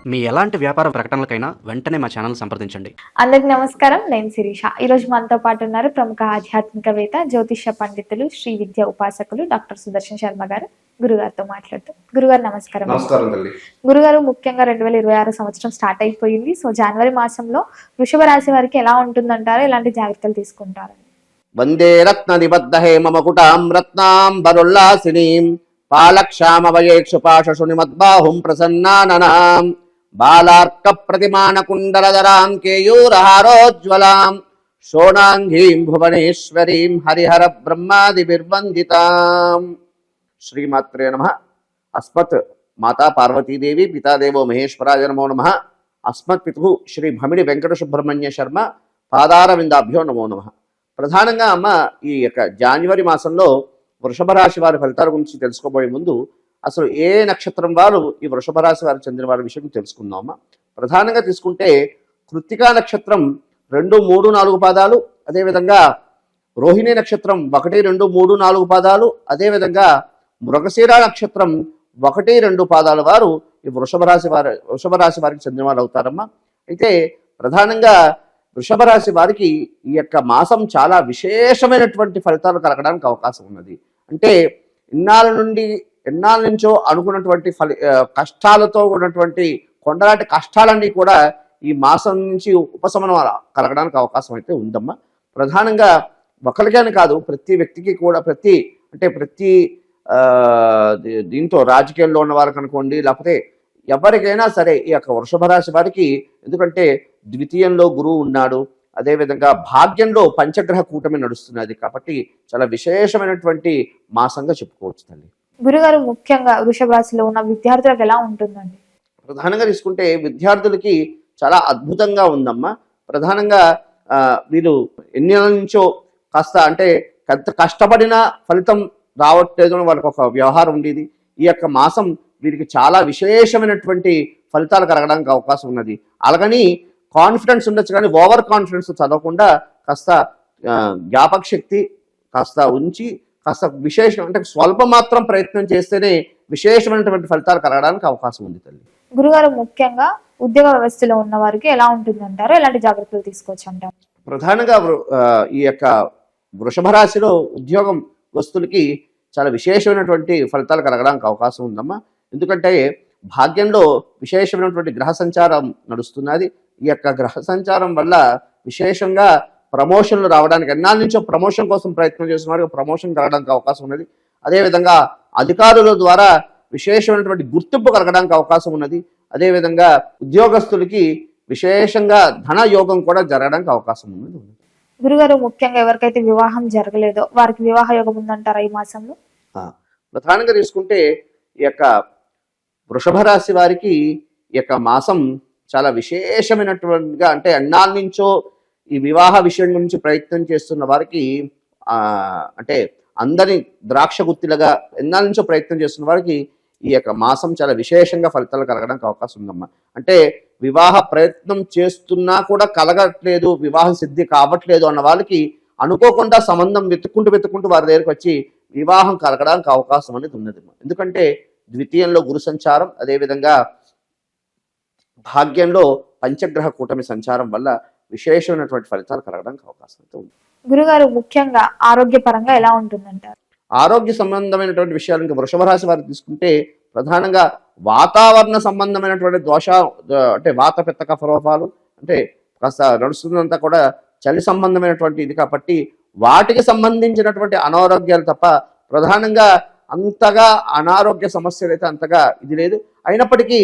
మీ ఎలాంటి వ్యాపార ప్రకటనలకైనా వెంటనే మా ఛానల్ సంప్రదించండి. అందరికి నమస్కారం. నేను శిరీష. ఈరోజు మనతో పాటు ఉన్నారు ప్రముఖ ఆధ్యాత్మికవేత్త, జ్యోతిష్య పండితులు, శ్రీ విద్య ఉపాసకులు డాక్టర్ సుదర్శన్ శర్మ గారు. గురుగారితో మాట్లాడుతూ. గురుగారు నమస్కారం. నమస్కారం తల్లి. గురుగారు, ముఖ్యంగా 2026 సంవత్సరం స్టార్ట్ అయిపోయింది. సో జనవరి మాసంలో వృషభ రాశి వారికి ఎలా ఉంటుందంటారు? ఎలాంటి జాగ్రత్తలు తీసుకుంటారు? వందే రత్న నిబద్ధ హేమకుటాం రత్నాం బరుల్లాసినీం పాలక్షామవయేక్షుపాశు నిమద్బాహుం ప్రసన్నాననాం బాలార్క ప్రతిమాన కుండలధరాం కేయూరహారోజ్వలాం శోణాంగీం భువనేశ్వరీం హరిహర బ్రహ్మాదిభిర్వందితాం. శ్రీమాత్రే నమః. అస్మత్ మాతా పార్వతీదేవి, పితాదేవో మహేశ్వరాయ నమో నమః. అస్మత్ పితు శ్రీ భమిడి వెంకట సుబ్రహ్మణ్య శర్మ పాదారవిందాభ్యో నమో నమః. ప్రధానంగా అమ్మ, ఈ యొక్క జనవరి మాసంలో వృషభ రాశి వారి ఫలితాల గురించి తెలుసుకోబోయే ముందు అసలు ఏ నక్షత్రం వారు ఈ వృషభ రాశి వారికి చెందిన వారి విషయం తెలుసుకుందాం అమ్మ. ప్రధానంగా తీసుకుంటే కృత్తికా నక్షత్రం 2, 3, 4 పాదాలు, అదేవిధంగా రోహిణి నక్షత్రం 1, 2, 3, 4 పాదాలు, అదేవిధంగా మృగశిర నక్షత్రం 1, 2 పాదాల వారు ఈ వృషభ రాశి వారికి చెందిన వారు అవుతారమ్మా. అయితే ప్రధానంగా వృషభ రాశి వారికి ఈ యొక్క మాసం చాలా విశేషమైనటువంటి ఫలితాలు కలగడానికి అవకాశం ఉన్నది. అంటే ఎన్నాళ్ళ నుంచో అనుకున్నటువంటి కష్టాలతో ఉన్నటువంటి కొండలాంటి కష్టాలన్నీ కూడా ఈ మాసం నుంచి ఉపశమనం కలగడానికి అవకాశం అయితే ఉందమ్మా. ప్రధానంగా ఒకరికైనా కాదు, ప్రతి వ్యక్తికి కూడా, ప్రతి దీంతో రాజకీయాల్లో ఉన్న వారికి అనుకోండి, లేకపోతే ఎవరికైనా సరే ఈ యొక్క వృషభ రాశి వారికి, ఎందుకంటే ద్వితీయంలో గురువు ఉన్నాడు, అదేవిధంగా భాగ్యంలో పంచగ్రహ కూటమి నడుస్తున్నది, కాబట్టి చాలా విశేషమైనటువంటి మాసంగా చెప్పుకోవచ్చు తల్లి. గురుగారు, ముఖ్యంగా వృషభ రాశిలో ఉన్న విద్యార్థులకు ఎలా ఉంటుందండి? ప్రధానంగా తీసుకుంటే విద్యార్థులకి చాలా అద్భుతంగా ఉందమ్మా. ప్రధానంగా వీళ్ళు ఎన్ని నెలల నుంచో కాస్త, అంటే ఎంత కష్టపడినా ఫలితం రావట్లేదు అని వాళ్ళకి ఒక వ్యవహారం ఉండేది. ఈ యొక్క మాసం వీరికి చాలా విశేషమైనటువంటి ఫలితాలు కలగడానికి అవకాశం ఉన్నది. అలాగని కాన్ఫిడెన్స్ ఉండొచ్చు, కానీ ఓవర్ కాన్ఫిడెన్స్ చదవకుండా కాస్త జ్ఞాపక శక్తి కాస్త ఉంచి, కాస్త విశేషం, అంటే స్వల్ప మాత్రం ప్రయత్నం చేస్తేనే విశేషమైనటువంటి ఫలితాలు కలగడానికి అవకాశం ఉంది తల్లి. గురుగారు, ముఖ్యంగా ఉద్యోగ వ్యవస్థలో ఉన్న వారికి ఎలా ఉంటుంది అంటారు? ఎలాంటి జాగ్రత్తలు తీసుకోవచ్చు అంటారు? ప్రధానంగా ఈ యొక్క వృషభ రాశిలో ఉద్యోగం వస్తువులకి చాలా విశేషమైనటువంటి ఫలితాలు కలగడానికి అవకాశం ఉందమ్మా. ఎందుకంటే భాగ్యంలో విశేషమైనటువంటి గ్రహ సంచారం నడుస్తున్నది. ఈ యొక్క గ్రహ సంచారం వల్ల విశేషంగా ప్రమోషన్లు రావడానికి, ఎన్నాళ్ళ నుంచో ప్రమోషన్ కోసం ప్రయత్నం చేసిన వారికి ప్రమోషన్ కలగడానికి అవకాశం ఉన్నది. అదేవిధంగా అధికారుల ద్వారా విశేషమైనటువంటి గుర్తింపు కలగడానికి అవకాశం ఉన్నది. అదేవిధంగా ఉద్యోగస్తులకి విశేషంగా ధన యోగం కూడా జరగడానికి అవకాశం ఉన్నది. గురుగారు, ముఖ్యంగా ఎవరికైతే వివాహం జరగలేదో వారికి వివాహ యోగం ఉందంటారా ఈ మాసంలో? ప్రధానంగా తీసుకుంటే ఈ యొక్క వృషభ రాశి వారికి ఈ యొక్క మాసం చాలా విశేషమైనటువంటిగా, అంటే ఎన్నాళ్ళ నుంచో ఈ వివాహ విషయం గురించి ప్రయత్నం చేస్తున్న వారికి, అంటే అందరి ద్రాక్ష గుత్తిలుగా ఎన్నాళ్ళ నుంచో ప్రయత్నం చేస్తున్న వారికి ఈ యొక్క మాసం చాలా విశేషంగా ఫలితాలు కలగడానికి అవకాశం ఉందమ్మా. అంటే వివాహ ప్రయత్నం చేస్తున్నా కూడా కలగట్లేదు, వివాహం సిద్ధి కావట్లేదు అన్న వాళ్ళకి అనుకోకుండా సంబంధం వెతుక్కుంటూ వారి దగ్గరికి వచ్చి వివాహం కలగడానికి అవకాశం అనేది ఉన్నది. ఎందుకంటే ద్వితీయంలో గురు సంచారం, అదేవిధంగా భాగ్యంలో పంచగ్రహ కూటమి సంచారం వల్ల విశేషమైనటువంటి ఫలితాలు కలగడానికి అవకాశం అయితే ఉంది. గురుగారు, ముఖ్యంగా ఆరోగ్యపరంగా ఎలా ఉంటుందంటారు? ఆరోగ్య సంబంధమైనటువంటి విషయాలు ఇంకా వృషభ రాశి వారికి తీసుకుంటే ప్రధానంగా వాతావరణ సంబంధమైనటువంటి అంటే వాత పిత్త కఫ రోగాలు, అంటే కాస్త నడుస్తుందంతా కూడా చలి సంబంధమైనటువంటి ఇది, కాబట్టి వాటికి సంబంధించినటువంటి అనారోగ్యాలు తప్ప ప్రధానంగా అంతగా అనారోగ్య సమస్యలు అయితే అంతగా ఇది లేదు. అయినప్పటికీ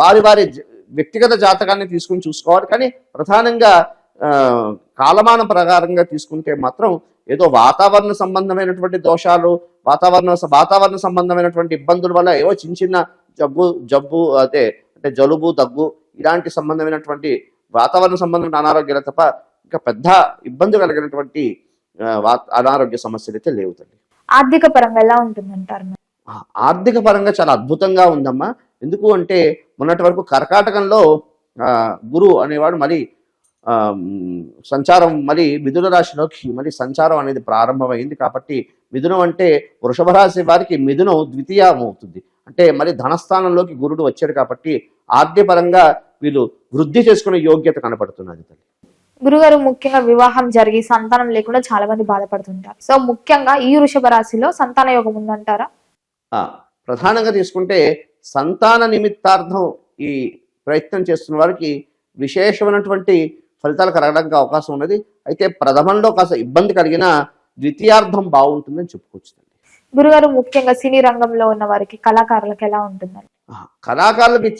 వారి వ్యక్తిగత జాతకాన్ని తీసుకుని చూసుకోవాలి. కానీ ప్రధానంగా కాలమాన ప్రకారంగా తీసుకుంటే మాత్రం ఏదో వాతావరణ సంబంధమైనటువంటి దోషాలు, వాతావరణ సంబంధమైనటువంటి ఇబ్బందుల వల్ల ఏవో చిన్న జబ్బు అంటే జలుబు, దగ్గు ఇలాంటి సంబంధమైనటువంటి వాతావరణ సంబంధమైన అనారోగ్యాలు తప్ప ఇంకా పెద్ద ఇబ్బంది కలిగినటువంటి అనారోగ్య సమస్యలు అయితే లేవు తల్లి. ఆర్థిక పరంగా ఎలా ఉంటుందంటారు? ఆర్థిక పరంగా చాలా అద్భుతంగా ఉందమ్మా. ఎందుకు అంటే మొన్నటి వరకు కర్కాటకంలో గురువు అనేవాడు మరి సంచారం మరి మిథున రాశిలోకి మరి సంచారం అనేది ప్రారంభమైంది. కాబట్టి మిథునం అంటే వృషభ రాశి వారికి మిథునం ద్వితీయం అవుతుంది. అంటే మరి ధనస్థానంలోకి గురుడు వచ్చాడు కాబట్టి ఆర్థికపరంగా వీళ్ళు వృద్ధి చేసుకునే యోగ్యత కనపడుతున్నది తల్లి. గురుగారు, ముఖ్యంగా వివాహం జరిగి సంతానం లేకుండా చాలా మంది బాధపడుతుంటారు. సో ముఖ్యంగా ఈ వృషభ రాశిలో సంతాన యోగం ఉందంటారా? ప్రధానంగా తీసుకుంటే సంతాన నిమిత్తార్థం ఈ ప్రయత్నం చేస్తున్న వారికి విశేషమైనటువంటి ఫలితాలు కలగడానికి అవకాశం ఉన్నది. అయితే ప్రథమంలో కాస్త ఇబ్బంది కలిగిన ద్వితీయార్థం బాగుంటుందని చెప్పుకోవచ్చు. గురుగారు, ముఖ్యంగా సినీ రంగంలో ఉన్న వారికి, కళాకారులకు ఎలా ఉంటుందండి? కళాకారులకి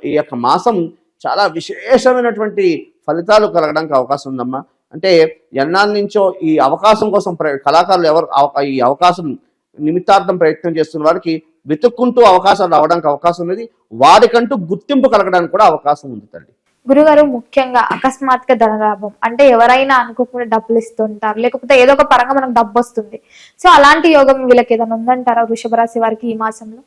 ఈ యొక్క మాసం చాలా విశేషమైనటువంటి ఫలితాలు కలగడానికి అవకాశం ఉందమ్మా. అంటే ఎన్నాళ్ళ నుంచో ఈ అవకాశం కోసం కళాకారులు ఈ అవకాశం నిమిత్తార్థం ప్రయత్నం చేస్తున్న వారికి వెతుక్కుంటూ అవకాశాలు రావడానికి అవకాశం ఉన్నది. వారికంటూ గుర్తింపు కలగడానికి కూడా అవకాశం ఉంది తల్లి. గురుగారు, ముఖ్యంగా అకస్మాత్తుగా ధనలాభం అంటే ఎవరైనా అనుకోకుండా డబ్బులు ఇస్తుంటారు, లేకపోతే ఏదో ఒక పరంగా మనకు డబ్బు వస్తుంది. సో అలాంటి యోగం వీళ్ళకి ఏదైనా ఉందంటారా వృషభ రాశి వారికి ఈ మాసంలో?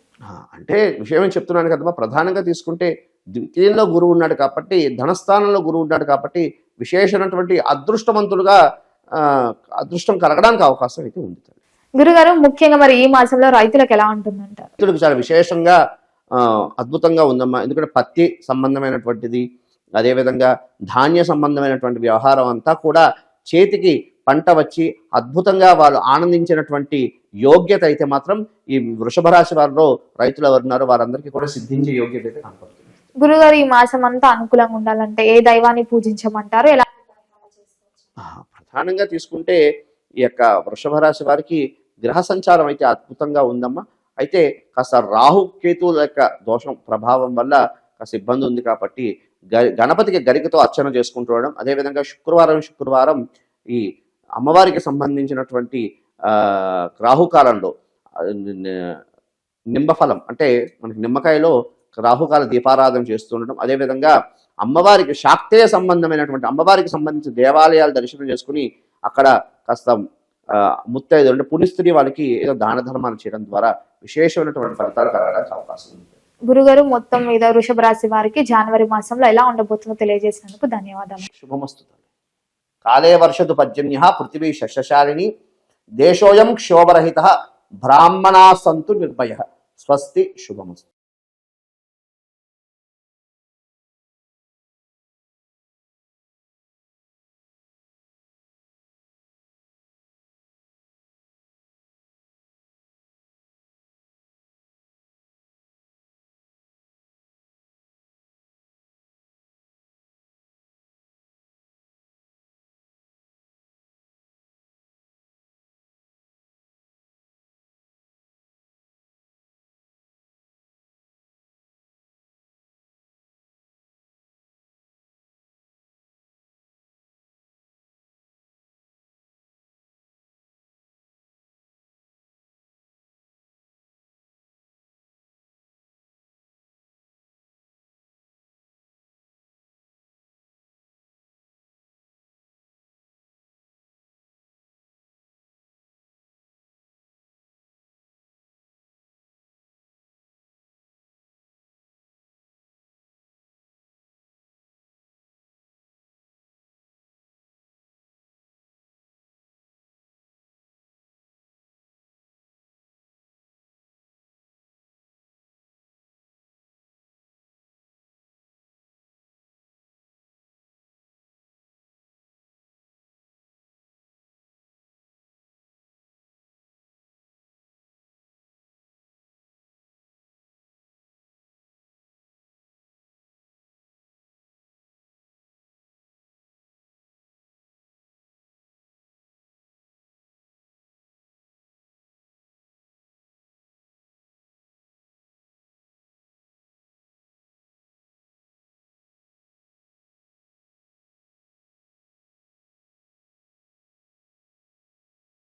అంటే విషయం ఏం చెప్తున్నాను కదమ్మా, ప్రధానంగా తీసుకుంటే ద్వితీయంలో గురువు ఉన్నాడు కాబట్టి, ధనస్థానంలో గురువు ఉన్నాడు కాబట్టి విశేషమైనటువంటి అదృష్టవంతులుగా అదృష్టం కలగడానికి అవకాశం అయితే ఉంది. గురుగారు, ముఖ్యంగా మరి ఈ మాసంలో రైతులకు ఎలా ఉంటుందంటారు? రైతులకు చాలా విశేషంగా అద్భుతంగా ఉందమ్మా. ఎందుకంటే పత్తి సంబంధమైనటువంటిది, అదేవిధంగా ధాన్య సంబంధమైనటువంటి వ్యవహారం అంతా కూడా చేతికి పంట వచ్చి అద్భుతంగా వాళ్ళు ఆనందించినటువంటి యోగ్యత అయితే మాత్రం ఈ వృషభ రాశి వారిలో రైతులు ఎవరున్నారో వారందరికీ కూడా సిద్ధించే యోగ్యత అయితే కనపడుతుంది. గురుగారు, ఈ మాసం అంతా అనుకూలంగా ఉండాలంటే ఏ దైవాన్ని పూజించమంటారు? ఎలా? ప్రధానంగా తీసుకుంటే ఈ యొక్క వృషభ రాశి వారికి గ్రహ సంచారం అయితే అద్భుతంగా ఉందమ్మా. అయితే కాస్త రాహు కేతువుల యొక్క దోషం ప్రభావం వల్ల కాస్త ఇబ్బంది ఉంది కాబట్టి గణపతికి గరికతో అర్చన చేసుకుంటూ ఉండడం, అదేవిధంగా శుక్రవారం ఈ అమ్మవారికి సంబంధించినటువంటి రాహుకాలంలో నింబఫలం అంటే మనకి నిమ్మకాయలో రాహుకాల దీపారాధన చేస్తూ ఉండడం, అదేవిధంగా అమ్మవారికి శాక్తేయ సంబంధమైనటువంటి అమ్మవారికి సంబంధించిన దేవాలయాలు దర్శనం చేసుకుని అక్కడ కాస్త ముత్తైదు అంటే పునిస్త్రీ వాళ్ళకి ఏదో దాన ధర్మాలు చేయడం ద్వారా విశేషమైనటువంటి ఫలితాలు కలగడానికి అవకాశం ఉంది. గురుగారు, మొత్తం మీద వృషభ రాశి వారికి జనవరి మాసంలో ఎలా ఉండబోతుందో తెలియజేసినందుకు ధన్యవాదాలు. శుభమస్తు. కాలే వర్షతు పర్జన్య పృథివీ శస్యశాలిని దేశోయం క్షోభరహిత బ్రాహ్మణా సంతు నిర్భయ. స్వస్తి. శుభమస్తు.